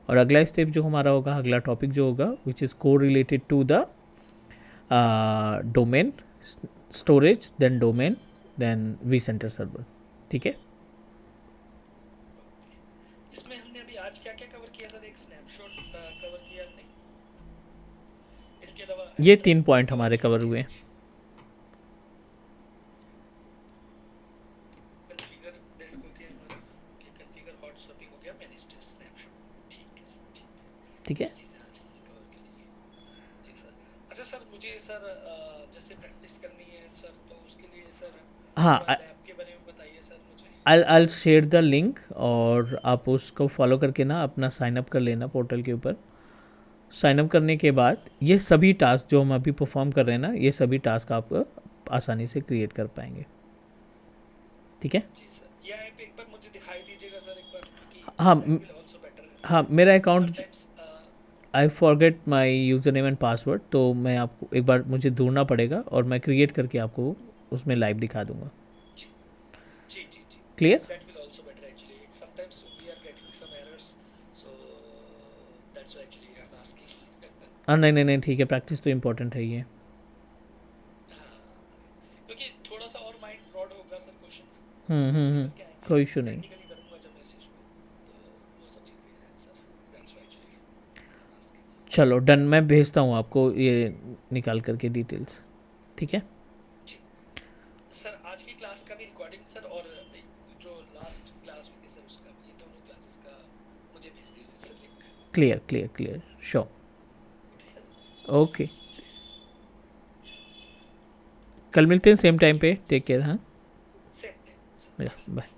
और अगला स्टेप जो हमारा होगा, अगला टॉपिक जो होगा, विच इज़ को related to the domain storage, then domain, then vCenter server. ठीक है। ओके इसमें हमने अभी आज क्या क्या कवर किया सर? एक स्नैपशॉट कवर किया हमने, इसके अलावा ये एंड्रॉइड 3 पॉइंट कवर हमारे किए कवर थे हुए। कुछ, कॉन्फ़िगर डेस्क हो गया हमारा, ओके कॉन्फ़िगर हॉट स्वैपिंग हो गया, मैनेज डेस्क स्नैपशॉट, ठीक है सर ठीक है। ठीक है। ये चीज़ें आज हमने कवर कर ली है जी सर। अच्छा सर मुझे सर जैसे प्रैक्टिस करनी है सर, तो उसके लिए सर थोड़ा हाँ, लैब के बारे में बताइए सर मुझे। I'll शेयर द लिंक, और आप उसको फॉलो करके ना अपना साइन अप कर लेना पोर्टल के ऊपर। साइन अप करने के बाद ये सभी टास्क जो हम अभी परफॉर्म कर रहे हैं ना, ये सभी टास्क आप आसानी से क्रिएट कर पाएंगे। ठीक है। जी सर, ये ऐप एक बार मुझे दिखाई दीजिएगा सर एक बार, क्योंकि हाँ दैट विल आल्सो बेटर हाँ, मेरा account, sometimes. I forget my user name and password, तो मैं आपको एक बार मुझे ढूंढना पड़ेगा, और मैं क्रिएट करके आपको उसमें लाइव दिखा दूंगा। जी जी जी जी, clear. That will also better actually, sometimes we are getting some errors, so that's actually I am asking. हाँ, नहीं नहीं नहीं, ठीक है, प्रैक्टिस तो इम्पोर्टेंट है ये। हाँ, क्योंकि थोड़ा सा और माइंड ब्रॉड होगा सर, क्वेश्चंस आंसर हम्म, करके आएंगे, कोई इशू नहीं। प्रैक्टिकली करूंगा जब मैसेज को, तो वो सब चीज़ें हैं sir, that's why actually I am asking. चलो डन, मैं भेजता हूँ आपको ये निकाल करके डिटेल्स, ठीक है। जी सर, आज की क्लास का भी रिकॉर्डिंग सर, और जो लास्ट क्लास हुई थी सर उसका भी, ये दोनों क्लासेस का मुझे भेज दीजिए sir link. Clear clear clear, sure. ठीक है सर, जी ओके, सर, जी कल मिलते हैं सेम टाइम पे, टेक केयर, हाँ, same time sir, bye. Bye.